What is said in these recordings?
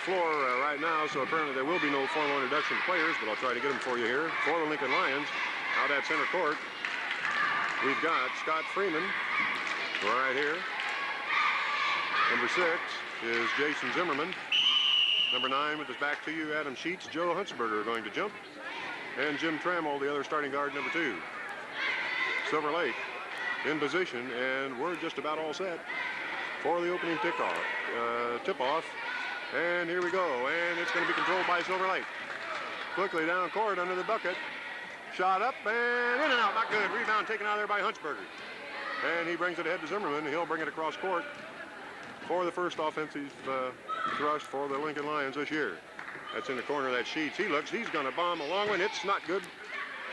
floor right now, so apparently there will be no formal introduction to players, but I'll try to get them for you here. For the Lincoln Lions, out at center court, we've got Scott Freeman right here. Number 6 is Jason Zimmerman. Number 9 with his back to you, Adam Sheets. Joe Huntsberger are going to jump. And Jim Trammell, the other starting guard, number 2. Silver Lake in position, and we're just about all set for the opening tip-off. And here we go, and it's going to be controlled by Silver Lake. Quickly down court under the bucket. Shot up and in and out, not good. Rebound taken out there by Huntsberger. And he brings it ahead to Zimmerman. He'll bring it across court for the first offensive thrust for the Lincoln Lions this year. That's in the corner of that Sheets. He's going to bomb a long one. It's not good.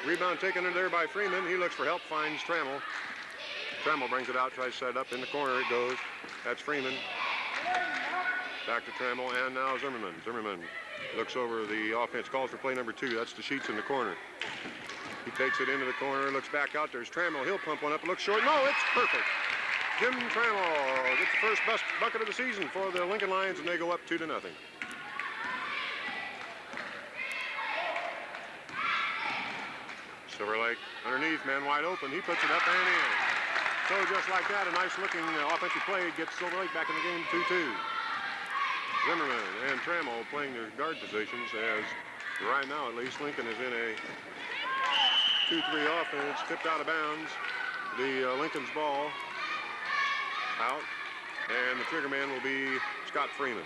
Rebound taken in there by Freeman. He looks for help, finds Trammell. Trammell brings it out, tries to set it up. In the corner it goes. That's Freeman. Back to Trammell, and now Zimmerman. Zimmerman looks over the offense, calls for play number 2. That's the Sheets in the corner. He takes it into the corner, looks back out. There's Trammell. He'll pump one up. It looks short. No, it's perfect. Jim Trammell gets the first bucket of the season for the Lincoln Lions, and they go up 2-0. Silver Lake underneath, man wide open. He puts it up and in. So just like that, a nice-looking offensive play gets Silver Lake back in the game, 2-2. Zimmerman and Trammell playing their guard positions, as right now at least Lincoln is in a 2-3 offense, tipped out of bounds. The Lincoln's ball out, and the trigger man will be Scott Freeman.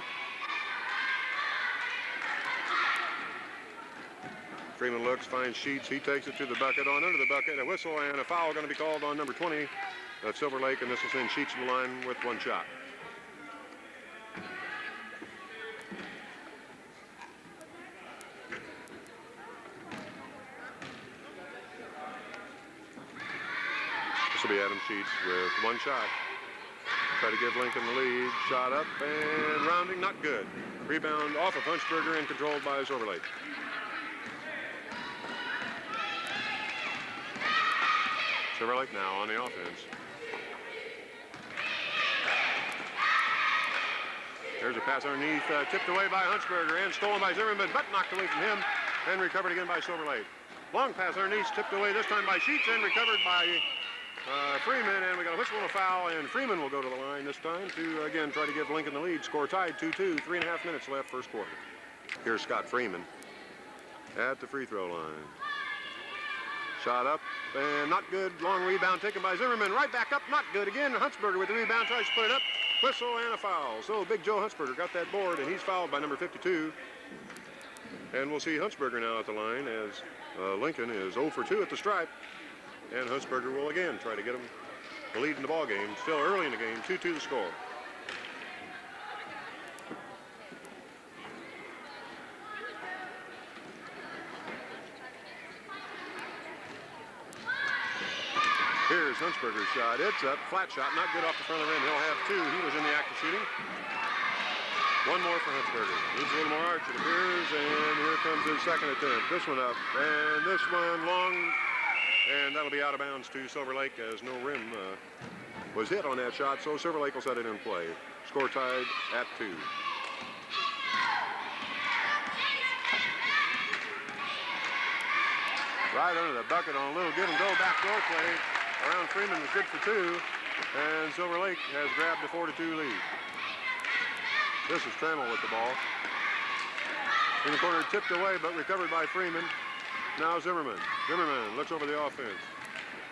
Freeman looks, finds Sheets. He takes it to the bucket. On under the bucket, a whistle and a foul going to be called on number 20 of Silver Lake, and this will send Sheets to the line with one shot. This will be Adam Sheets with one shot. Try to give Lincoln the lead. Shot up and rounding, not good. Rebound off of Huntsberger and controlled by Silver Lake. Silver Lake now on the offense. There's a pass underneath, tipped away by Huntsberger and stolen by Zimmerman, but knocked away from him and recovered again by Silver Lake. Long pass underneath, tipped away this time by Sheets and recovered by Freeman, and we got a whistle and a foul, and Freeman will go to the line this time to, again, try to give Lincoln the lead. Score tied 2-2, 3.5 minutes left, first quarter. Here's Scott Freeman at the free throw line. Shot up and not good. Long rebound taken by Zimmerman. Right back up, not good again. Huntsberger with the rebound, tries to put it up. Whistle and a foul. So Big Joe Huntsberger got that board, and he's fouled by number 52. And we'll see Huntsberger now at the line as Lincoln is 0 for 2 at the stripe. And Huntsberger will again try to get him the lead in the ball game. Still early in the game, 2-2 the score. Here's Huntsberger's shot. It's up, flat shot, not good off the front of the rim. He'll have 2. He was in the act of shooting. One more for Huntsberger. Needs a little more arch, it appears, and here comes his second attempt. This one up, and this one long, and that'll be out of bounds to Silver Lake as no rim was hit on that shot, so Silver Lake will set it in play. Score tied at 2. Right under the bucket on a little give and go backdoor play. Around Freeman was good for 2, and Silver Lake has grabbed a 4-2 lead. This is Trammell with the ball. In the corner, tipped away, but recovered by Freeman. Now Zimmerman. Zimmerman looks over the offense.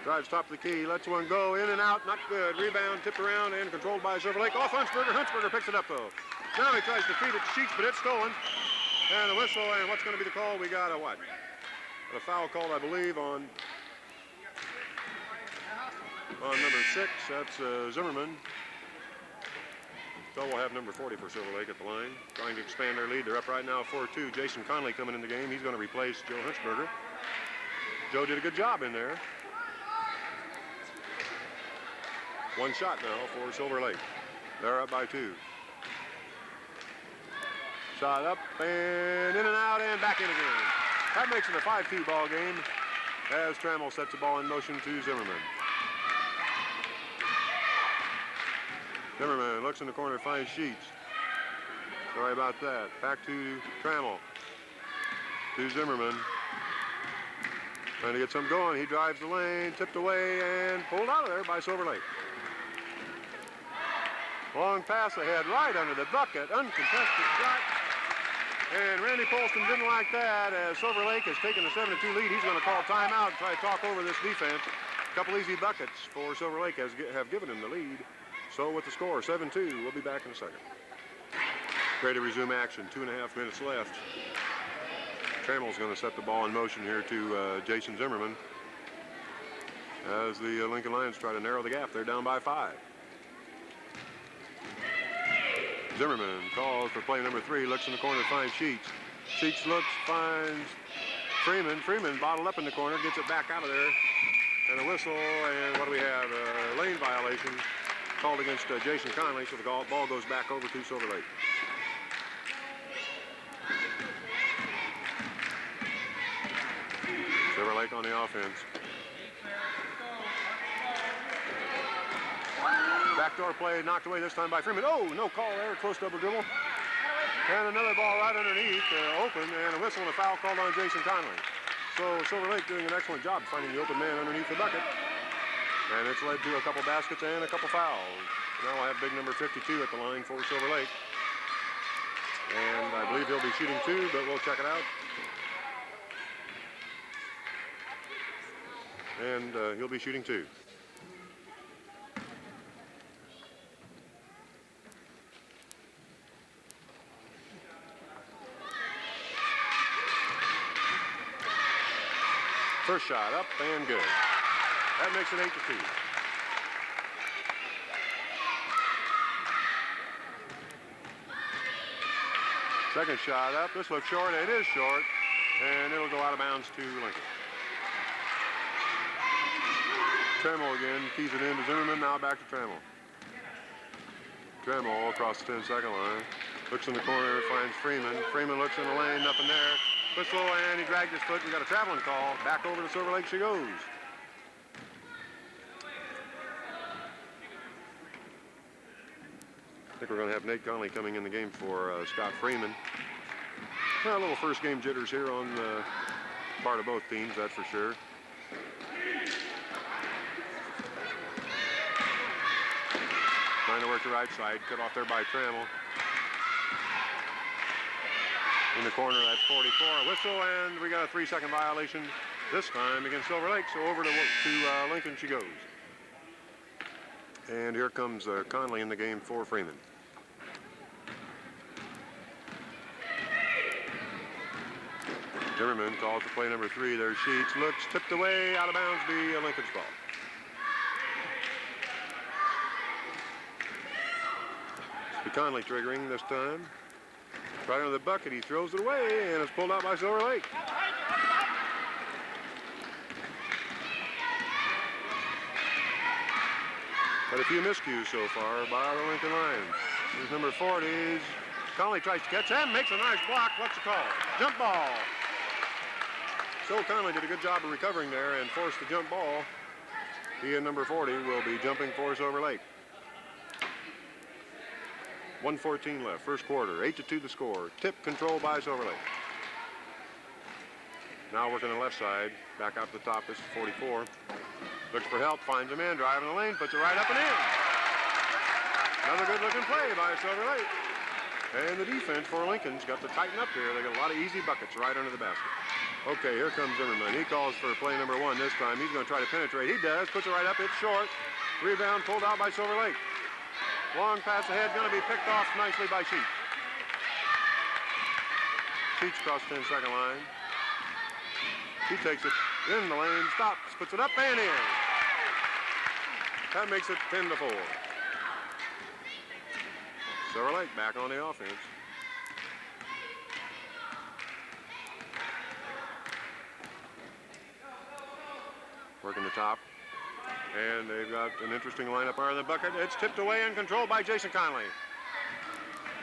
Drives top of the key, lets one go, in and out, not good. Rebound, tipped around, and controlled by Silver Lake. Off Huntsberger. Huntsberger picks it up, though. Now he tries to feed it to Sheets, but it's stolen. And a whistle, and what's going to be the call? We got a what? A foul called, I believe, on number 6. That's Zimmerman. So we'll have number 40 for Silver Lake at the line. Trying to expand their lead. They're up right now 4-2. Jason Conley coming in the game. He's going to replace Joe Huntsberger. Joe did a good job in there. One shot now for Silver Lake. They're up by 2. Shot up and in and out and back in again. That makes it a 5-2 ball game as Trammell sets the ball in motion to Zimmerman. Zimmerman looks in the corner, finds Sheets. Sorry about that. Back to Trammell. To Zimmerman. Trying to get some going. He drives the lane, tipped away, and pulled out of there by Silver Lake. Long pass ahead, right under the bucket. Uncontested shot. And Randy Polston didn't like that as Silver Lake has taken a 7-2 lead. He's going to call timeout and try to talk over this defense. A couple easy buckets for Silver Lake have given him the lead. So with the score, 7-2, we'll be back in a second. Ready to resume action, 2.5 minutes left. Trammell's going to set the ball in motion here to Jason Zimmerman as the Lincoln Lions try to narrow the gap. They're down by 5. Zimmerman calls for play number 3, looks in the corner, finds Sheets. Sheets looks, finds Freeman. Freeman bottled up in the corner, gets it back out of there. And a whistle, and what do we have? A lane violation called against Jason Conley, so the ball goes back over to Silver Lake. Silver Lake on the offense. Backdoor play knocked away this time by Freeman. Oh, no call there, close double dribble. And another ball right underneath, open, and a whistle and a foul called on Jason Conley. So Silver Lake doing an excellent job finding the open man underneath the bucket. And it's led to a couple baskets and a couple fouls. Now I have big number 52 at the line for Silver Lake. And I believe he'll be shooting 2, but we'll check it out. And he'll be shooting 2. First shot up and good. That makes it 8-2. Second shot up. This looks short. It is short. And it'll go out of bounds to Lincoln. Trammell again. Keys it in to Zimmerman. Now back to Trammell. Trammell across the 10-second line. Looks in the corner. Finds Freeman. Freeman looks in the lane. Nothing there. Whistle, and he dragged his foot. We got a traveling call. Back over to Silver Lake she goes. I think we're going to have Nate Conley coming in the game for Scott Freeman. Well, a little first game jitters here on the part of both teams, that's for sure. Trying to work the right side. Cut off there by Trammell. In the corner at 44, a whistle, and we got a 3-second violation this time against Silver Lake. So over to Lincoln she goes. And here comes Conley in the game for Freeman. Zimmerman calls for play number 3. There's Sheets, looks, tipped away, out of bounds, be Lincoln's ball. It's Conley triggering this time. Right under the bucket, he throws it away, and it's pulled out by Silver Lake. But a few miscues so far by the Lincoln Lions. Here's number 40. Conley tries to catch and makes a nice block. What's the call? Jump ball. So Conley did a good job of recovering there and forced the jump ball. He and number 40 will be jumping for Silver Lake. 1:14 left, first quarter, 8-2 the score. Tip control by Silver Lake. Now working the left side, back up the top, this is 44. Looks for help, finds a man, driving the lane, puts it right up and in. Another good looking play by Silver Lake. And the defense for Lincoln's got to tighten up here. They got a lot of easy buckets right under the basket. Okay, here comes Zimmerman. He calls for play number 1 this time. He's going to try to penetrate. He does, puts it right up, it's short. Rebound pulled out by Silver Lake. Long pass ahead, going to be picked off nicely by Sheets. Sheets across 10-second line. He takes it in the lane, stops, puts it up and in. That makes it 10-4. Silver Lake back on the offense. Working the top. And they've got an interesting lineup out of the bucket. It's tipped away and controlled by Jason Conley.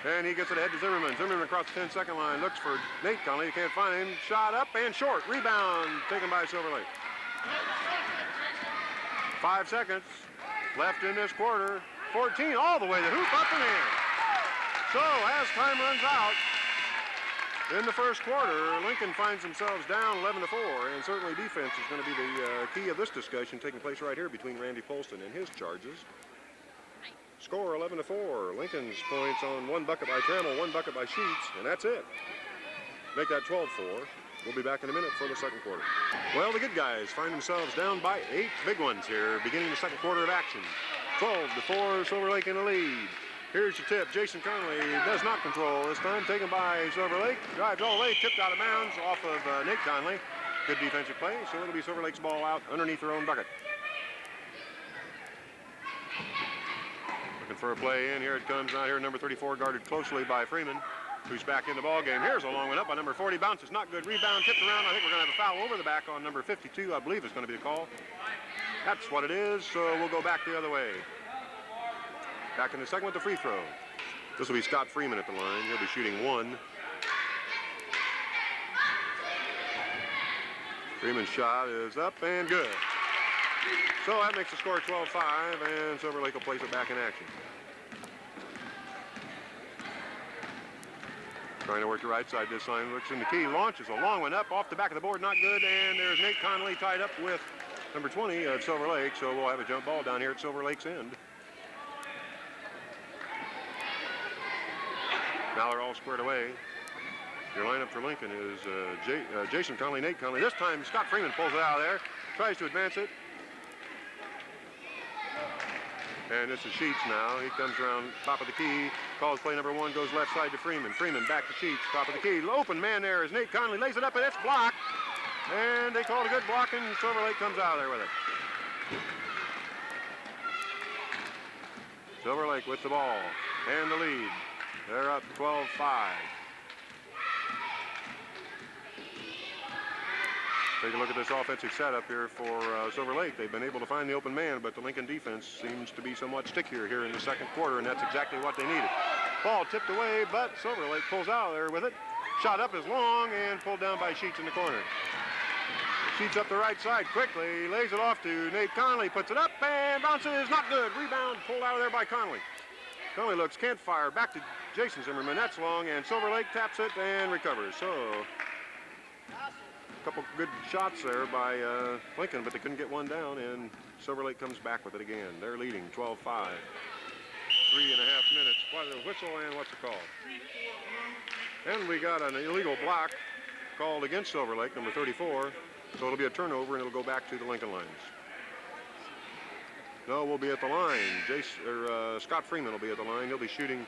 And he gets it ahead to Zimmerman. Zimmerman across the 10-second line. Looks for Nate Conley. He can't find him. Shot up and short. Rebound taken by Silver Lake. 5 seconds left in this quarter. 14 all the way. The hoop up and in. So as time runs out in the first quarter, Lincoln finds themselves down 11-4, and certainly defense is going to be the key of this discussion taking place right here between Randy Polston and his charges. Score 11-4. Lincoln's points on 1 bucket by Trammell, 1 bucket by Sheets, and that's it. Make that 12-4. We'll be back in a minute for the second quarter. Well, the good guys find themselves down by 8 big ones here, beginning the second quarter of action. 12-4, Silver Lake in the lead. Here's your tip. Jason Conley does not control this time. Taken by Silver Lake. Drives all the way, tipped out of bounds off of Nate Conley. Good defensive play, so it'll be Silver Lake's ball out underneath their own bucket. Looking for a play in. Here it comes out here. Number 34 guarded closely by Freeman, who's back in the ball game. Here's a long one up by number 40. Bounces, not good. Rebound, tipped around. I think we're going to have a foul over the back on number 52. I believe is going to be the call. That's what it is, so we'll go back the other way. Back in the second with the free throw. This will be Scott Freeman at the line. He'll be shooting 1. Freeman's shot is up and good. So that makes the score 12-5, and Silver Lake will place it back in action. Trying to work the right side this time. Looks in the key. Launches a long one up off the back of the board. Not good, and there's Nate Conley tied up with number 20 of Silver Lake, so we'll have a jump ball down here at Silver Lake's end. Now they're all squared away. Your lineup for Lincoln is Jason Conley, Nate Conley. This time Scott Freeman pulls it out of there, tries to advance it. And this is Sheets now. He comes around top of the key, calls play number 1, goes left side to Freeman. Freeman back to Sheets, top of the key. Open man there is Nate Conley, lays it up and it's blocked. And they called a good block and Silver Lake comes out of there with it. Silver Lake with the ball and the lead. They're up 12-5. Take a look at this offensive setup here for Silver Lake. They've been able to find the open man, but the Lincoln defense seems to be somewhat stickier here in the second quarter, and that's exactly what they needed. Ball tipped away, but Silver Lake pulls out of there with it. Shot up is long and pulled down by Sheets in the corner. Sheets up the right side quickly, lays it off to Nate Conley, puts it up and bounces, not good. Rebound pulled out of there by Conley. Conley looks, can't fire, back to Jason Zimmerman, that's long, and Silver Lake taps it and recovers. So, a couple good shots there by Lincoln, but they couldn't get one down, and Silver Lake comes back with it again. They're leading 12-5. 3.5 minutes. What a whistle and what's it called? And we got an illegal block called against Silver Lake, number 34. So it'll be a turnover, and it'll go back to the Lincoln lines. No, we'll be at the line. Scott Freeman will be at the line. He'll be shooting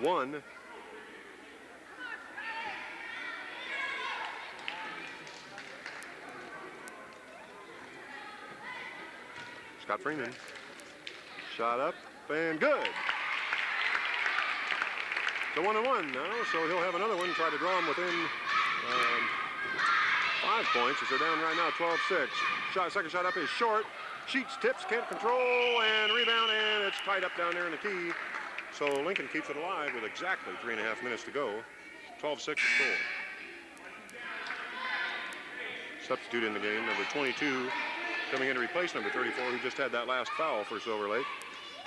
1. Scott Freeman. Shot up and good. The 1-1 now, so he'll have another one, try to draw him within 5 points as they're down right now, 12-6. Second shot up is short. Sheets tips, can't control, and rebound, and it's tied up down there in the key. So Lincoln keeps it alive with exactly 3.5 minutes to go. 12-6 to score. Substitute in the game, number 22, coming in to replace number 34, who just had that last foul for Silver Lake.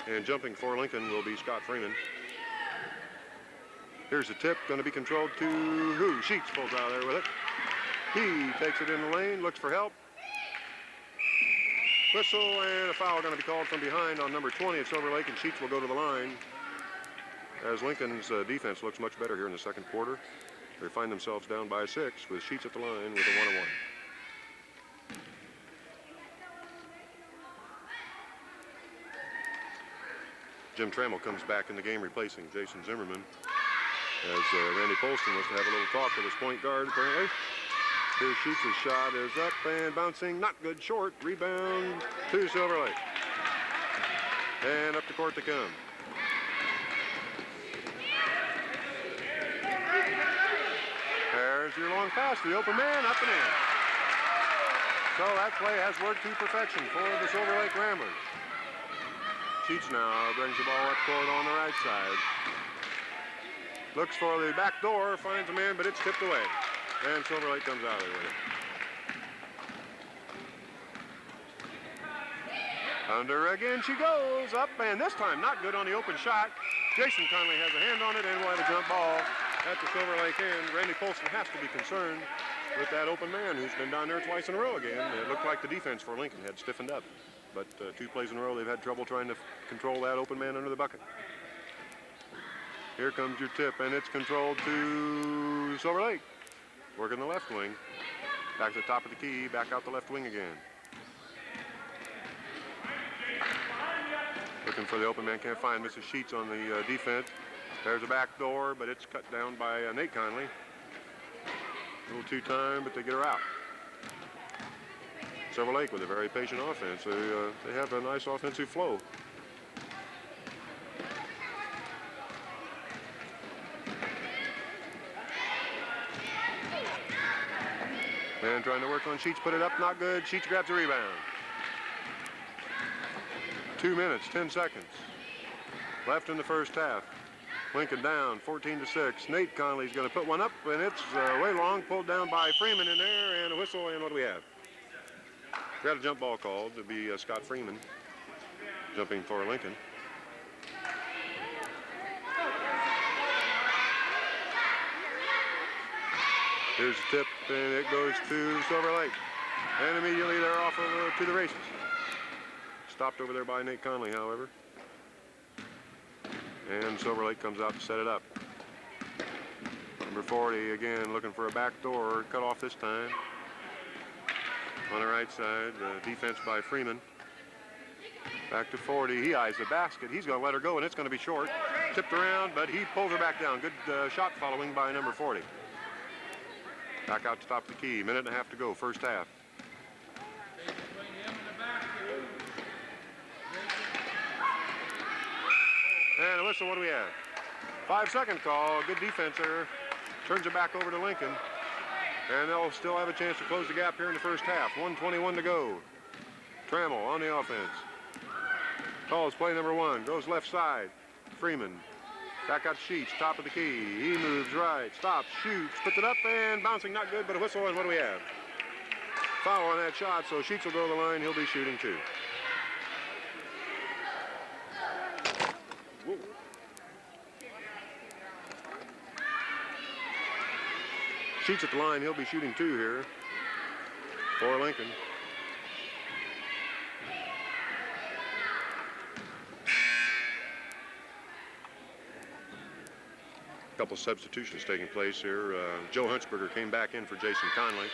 And jumping for Lincoln will be Scott Freeman. Here's the tip, going to be controlled to who? Sheets pulls out there with it. He takes it in the lane, looks for help. Whistle, and a foul going to be called from behind on number 20 at Silver Lake, and Sheets will go to the line. As Lincoln's defense looks much better here in the second quarter. They find themselves down by 6 with Sheets at the line with a 1-1. Jim Trammell comes back in the game replacing Jason Zimmerman. As Randy Polston wants to have a little talk with his point guard, apparently. Here's Sheets' shot is up and bouncing, not good, short. Rebound to Silver Lake. And up the court they come. There's your long pass, the open man, up and in. So that play has worked to perfection for the Silver Lake Ramblers. Sheets now brings the ball up court on the right side. Looks for the back door, finds a man, but it's tipped away. And Silver Lake comes out of there with it. Under again she goes, up, and this time not good on the open shot. Jason Conley has a hand on it, and we'll have a jump ball at the Silver Lake end. Randy Polson has to be concerned with that open man who's been down there twice in a row again. It looked like the defense for Lincoln had stiffened up, but 2 plays in a row they've had trouble trying to control that open man under the bucket. Here comes your tip, and it's controlled to Silver Lake. Working the left wing. Back to the top of the key, back out the left wing again. Looking for the open man, can't find Mrs. Sheets on the defense. There's a back door, but it's cut down by Nate Conley. A little too time, but they get her out. Silver Lake with a very patient offense. They have a nice offensive flow. And trying to work on Sheets, put it up, not good. Sheets grabs the rebound. 2 minutes, 10 seconds left in the first half. Lincoln down 14-6. Nate Conley's going to put one up, and it's way long, pulled down by Freeman in there, and a whistle, and what do we have? We got a jump ball called. It'll be Scott Freeman jumping for Lincoln. Here's the tip, and it goes to Silver Lake. And immediately they're off to the races. Stopped over there by Nate Conley, however. And Silver Lake comes out to set it up. Number 40, again, looking for a back door. Cut off this time. On the right side, defense by Freeman. Back to 40. He eyes the basket. He's going to let her go, and it's going to be short. Tipped around, but he pulls her back down. Good shot following by number 40. Back out to top of the key. Minute and a half to go, first half. And a whistle, what do we have? 5-second call, good defense there. Turns it back over to Lincoln. And they'll still have a chance to close the gap here in the first half. 1:21 to go. Trammell on the offense. Calls play number 1, goes left side. Freeman. Back out Sheets, top of the key. He moves right, stops, shoots, puts it up, and bouncing, not good, but a whistle, and what do we have? Foul on that shot, so Sheets will go to the line. He'll be shooting 2. Whoa. Sheets at the line, he'll be shooting 2 here for Lincoln. Couple substitutions taking place here. Joe Huntsberger came back in for Jason Conley.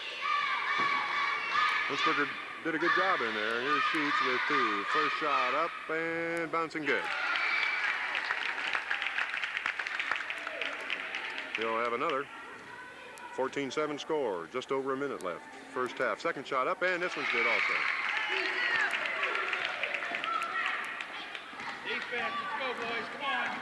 Huntsberger did a good job in there. Here's Sheets with 2. First shot up and bouncing good. He'll have another. 14-7 score. Just over a minute left. First half. Second shot up, and this one's good also. Defense, let's go, boys. Come on.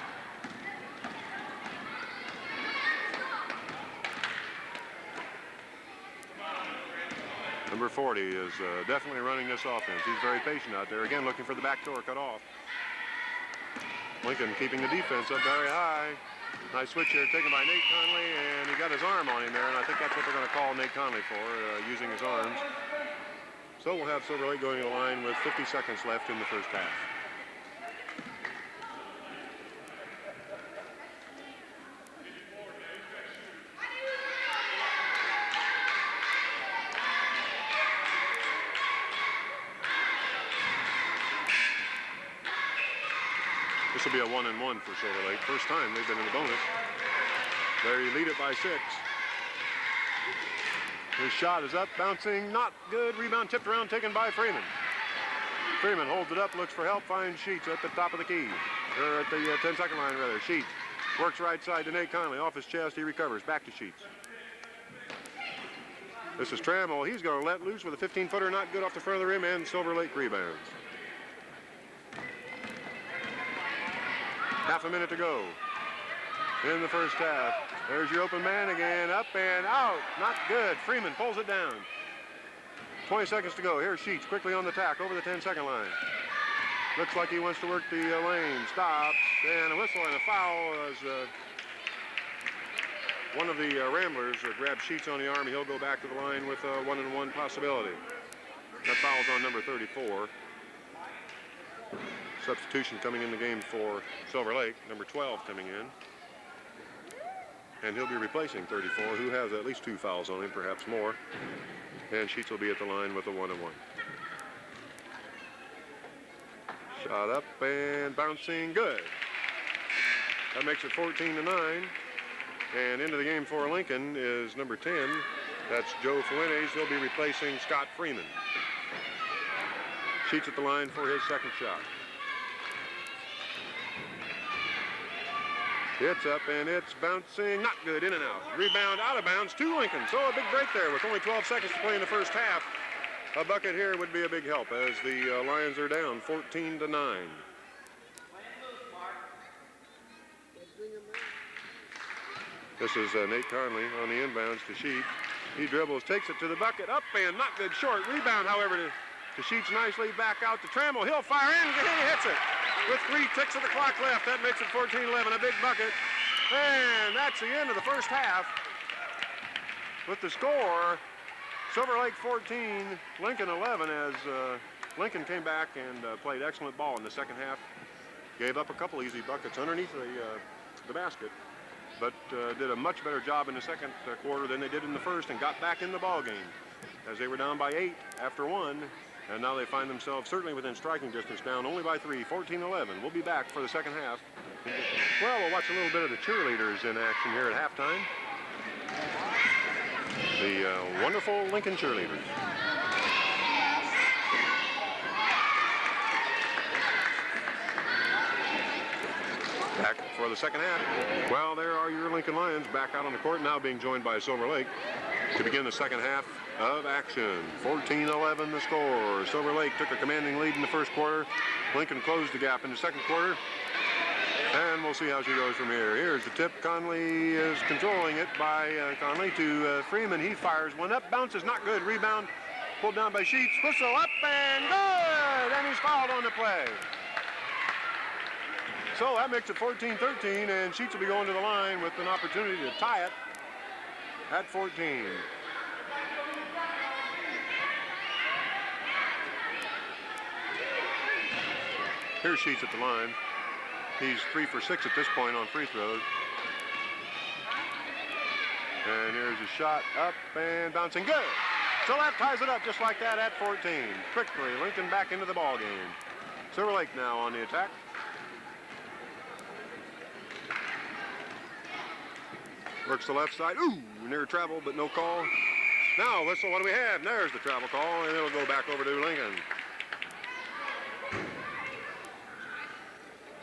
Number 40 is definitely running this offense. He's very patient out there. Again, looking for the back door cut off. Lincoln keeping the defense up very high. Nice switch here taken by Nate Conley, and he got his arm on him there, and I think that's what they're going to call Nate Conley for, using his arms. So we'll have Silver Lake going to the line with 50 seconds left in the first half. This will be a 1-and-1 for Silver Lake. First time they've been in the bonus. There you lead it by 6. His shot is up, bouncing, not good. Rebound tipped around, taken by Freeman. Freeman holds it up, looks for help, finds Sheets at the top of the key. Or at the 10-second line, rather. Sheets works right side to Nate Conley. Off his chest, he recovers. Back to Sheets. This is Trammell. He's going to let loose with a 15-footer, not good off the front of the rim, and Silver Lake rebounds. Half a minute to go in the first half. There's your open man again, up and out. Not good. Freeman pulls it down. 20 seconds to go. Here's Sheets quickly on the tack over the 10-second line. Looks like he wants to work the lane. Stops, and a whistle and a foul as one of the Ramblers grabs Sheets on the arm. He'll go back to the line with a 1-and-1 possibility. That foul's on number 34. Substitution coming in the game for Silver Lake, number 12 coming in. And he'll be replacing 34, who has at least 2 fouls on him, perhaps more. And Sheets will be at the line with a 1-1. Shot up and bouncing good. That makes it 14-9. And into the game for Lincoln is number 10. That's Joe Fuentes. He'll be replacing Scott Freeman. Sheets at the line for his second shot. It's up and it's bouncing, not good, in and out. Rebound out of bounds to Lincoln. So a big break there with only 12 seconds to play in the first half. A bucket here would be a big help as the Lions are down 14-9. This is Nate Conley on the inbounds to Sheets. He dribbles, takes it to the bucket, up and not good, short. Rebound, however, to Sheets nicely, back out to Trammell. He'll fire in, he hits it. With 3 ticks of the clock left, that makes it 14-11, a big bucket. And that's the end of the first half. With the score, Silver Lake 14, Lincoln 11, as Lincoln came back and played excellent ball in the second half. Gave up a couple easy buckets underneath the basket, but did a much better job in the second quarter than they did in the first and got back in the ball game as they were down by 8 after 1. And now they find themselves certainly within striking distance, down only by 3, 14-11. We'll be back for the second half. Well, we'll watch a little bit of the cheerleaders in action here at halftime. The wonderful Lincoln cheerleaders. Back for the second half. Well, there are your Lincoln Lions back out on the court, now being joined by Silver Lake to begin the second half of action. 14-11 the score. Silver Lake took a commanding lead in the first quarter. Lincoln closed the gap in the second quarter. And we'll see how she goes from here. Here's the tip. Conley is controlling it by Conley to Freeman. He fires one up, bounces, not good. Rebound pulled down by Sheets. Whistle up and good! And he's fouled on the play. So that makes it 14-13, and Sheets will be going to the line with an opportunity to tie it at 14. Here's Sheets at the line. He's 3 for 6 at this point on free throws. And here's a shot up and bouncing good. So that ties it up just like that at 14. Quickly, Lincoln back into the ball game. Silver Lake now on the attack. Works the left side. Ooh, near travel, but no call. Now, whistle, what do we have? There's the travel call, and it'll go back over to Lincoln.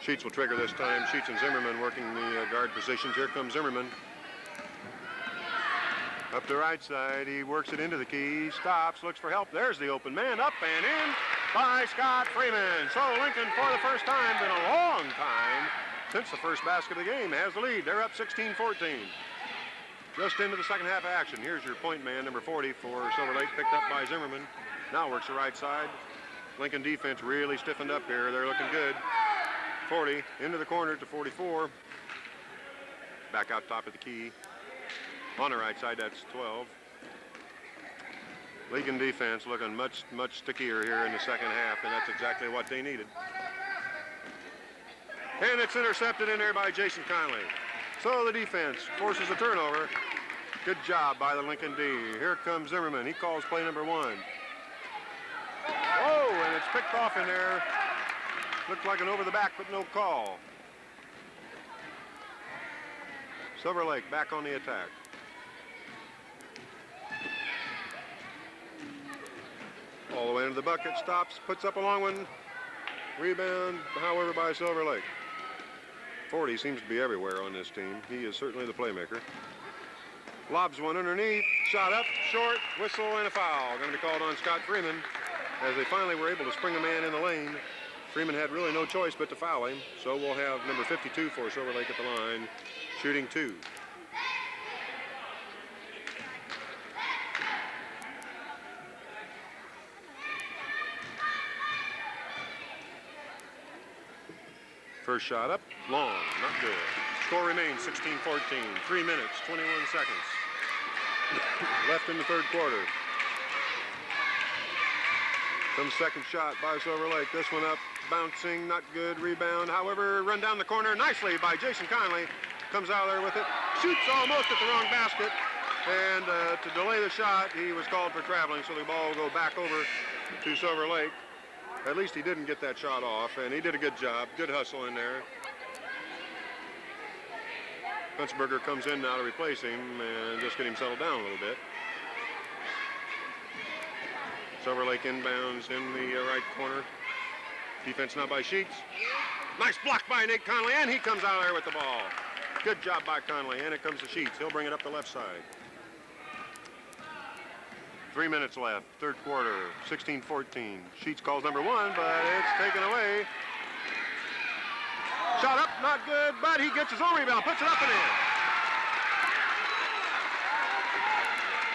Sheets will trigger this time. Sheets and Zimmerman working the guard positions. Here comes Zimmerman. Up the right side, he works it into the key, stops, looks for help. There's the open man, up and in by Scott Freeman. So Lincoln, for the first time in a long time, since the first basket of the game, has the lead. They're up 16-14. Just into the second half of action. Here's your point man, number 40 for Silver Lake, picked up by Zimmerman. Now works the right side. Lincoln defense really stiffened up here. They're looking good. 40 into the corner to 44. Back out top of the key. On the right side, that's 12. Lincoln defense looking much stickier here in the second half, and that's exactly what they needed. And it's intercepted in there by Jason Conley. So the defense forces a turnover. Good job by the Lincoln D. Here comes Zimmerman. He calls play number 1. Oh, and it's picked off in there. Looked like an over the back, but no call. Silver Lake back on the attack. All the way into the bucket, stops, puts up a long one. Rebound, however, by Silver Lake. 40 seems to be everywhere on this team. He is certainly the playmaker. Lobs one underneath, shot up, short, whistle, and a foul. Going to be called on Scott Freeman as they finally were able to spring a man in the lane. Freeman had really no choice but to foul him, so we'll have number 52 for Silver Lake at the line, shooting 2. First shot up, long, not good. Score remains 16-14, 3 minutes, 21 seconds left in the third quarter. Some second shot by Silver Lake. This one up, bouncing, not good. Rebound, however, run down the corner nicely by Jason Conley. Comes out there with it, shoots almost at the wrong basket, and to delay the shot, he was called for traveling, so the ball will go back over to Silver Lake. At least he didn't get that shot off, and he did a good job. Good hustle in there. Huntsberger comes in now to replace him and just get him settled down a little bit. Silver Lake inbounds in the right corner. Defense now by Sheets. Nice block by Nate Conley, and he comes out there with the ball. Good job by Conley, and it comes to Sheets. He'll bring it up the left side. 3 minutes left, third quarter, 16-14. Sheets calls number one, but it's taken away. Shot up, not good, but he gets his own rebound, puts it up and in.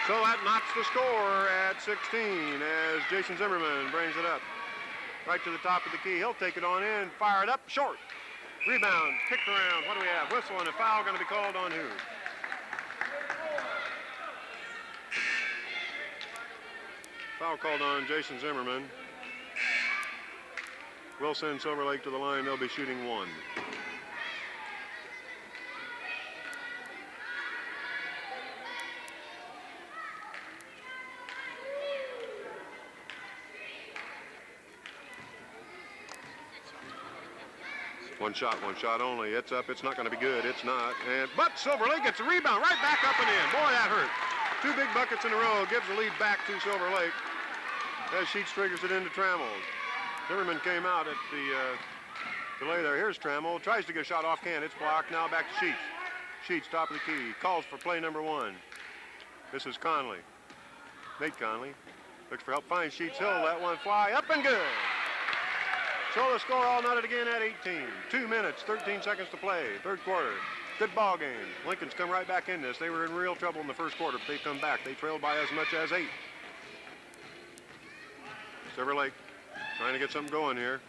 So that knocks the score at 16 as Jason Zimmerman brings it up. Right to the top of the key. He'll take it on in, fire it up, short. Rebound, kicked around. What do we have? Whistle and a foul going to be called on who? Foul called on Jason Zimmerman. We'll send Silver Lake to the line. They'll be shooting one. One shot only. It's up. It's not going to be good. It's not. But Silver Lake gets a rebound right back up and in. Boy, that hurt. 2 big buckets in a row. Gives the lead back to Silver Lake as Sheets triggers it into Trammell. Zimmerman came out at the delay there. Here's Trammell. Tries to get a shot off, can't. It's blocked. Now back to Sheets. Sheets, top of the key. Calls for play number one. This is Conley. Nate Conley. Looks for help. Finds Sheets. He'll let one fly. Up and good. So the score all knotted again at 18. 2 minutes, 13 seconds to play. Third quarter. Good ball game. Lincoln's come right back in this. They were in real trouble in the first quarter, but they've come back. They trailed by as much as 8. Silver Lake trying to get something going here.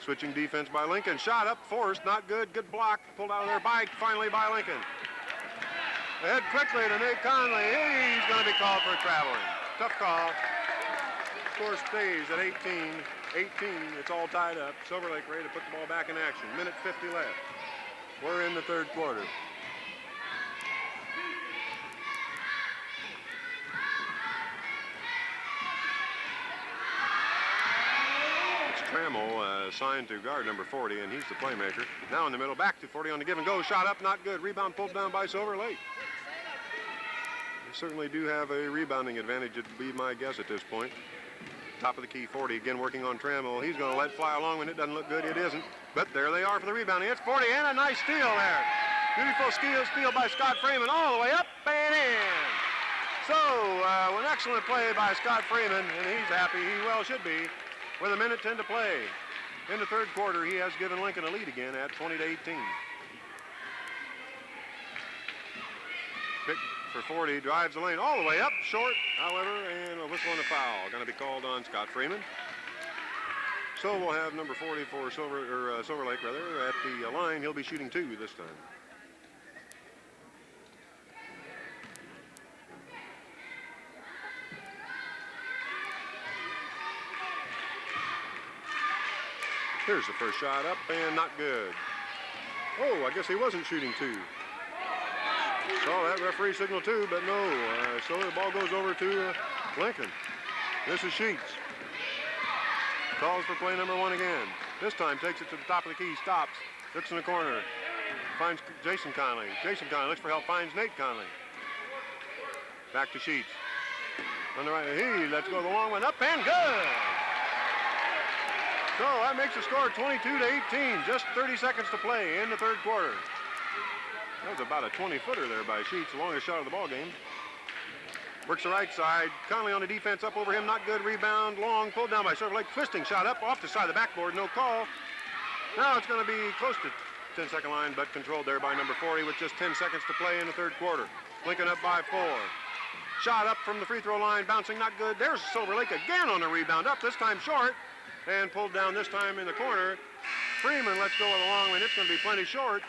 Switching defense by Lincoln. Shot up, forced, not good. Good block. Pulled out of there finally by Lincoln. Ahead quickly to Nate Conley. He's going to be called for traveling. Tough call. Score stays at 18. 18, it's all tied up. Silver Lake ready to put the ball back in action. Minute 50 left. We're in the third quarter. It's Trammell assigned to guard number 40, and he's the playmaker. Now in the middle, back to 40 on the give and go. Shot up, not good. Rebound pulled down by Silver Lake. They certainly do have a rebounding advantage, it'd be my guess at this point. Top of the key, 40, again working on Trammell. He's going to let fly along when it doesn't look good. It isn't. But there they are for the rebounding. It's 40, and a nice steal there. Beautiful steal by Scott Freeman all the way up and in. So, an excellent play by Scott Freeman, and he's happy. He well should be. With 1:10 to play. In the third quarter, he has given Lincoln a lead again at 20-18. Pick for 40, drives the lane all the way up, short, however, and a whistle and a foul. Going to be called on Scott Freeman. So we'll have number 40 for Silver Lake, at the line. He'll be shooting 2 this time. Here's the first shot up, and not good. Oh, I guess he wasn't shooting 2. Saw that referee signal 2, but no. So the ball goes over to Lincoln. This is Sheets. Calls for play number 1 again. This time takes it to the top of the key, stops, looks in the corner, finds Jason Conley. Jason Conley looks for help, finds Nate Conley. Back to Sheets. On the right, he lets go the long one, up and good. So that makes the score 22-18. Just 30 seconds to play in the third quarter. That was about a 20-footer there by Sheets, the longest shot of the ball game. Works the right side. Conley on the defense, up over him, not good. Rebound, long, pulled down by Silver Lake. Twisting shot up off the side of the backboard, no call. Now it's going to be close to 10-second line, but controlled there by number 40 with just 10 seconds to play in the third quarter. Lincoln up by 4. Shot up from the free throw line, bouncing, not good. There's Silver Lake again on the rebound, up this time short, and pulled down this time in the corner. Freeman lets go of the long one. It's going to be plenty short,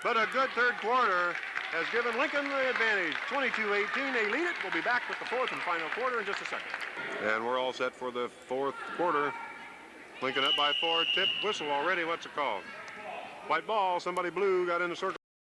but a good third quarter has given Lincoln the advantage. 22-18, they lead it. We'll be back with the fourth and final quarter in just a second. And we're all set for the fourth quarter. Lincoln up by 4. Tip whistle already. What's it called? White ball. Somebody blue got in the circle.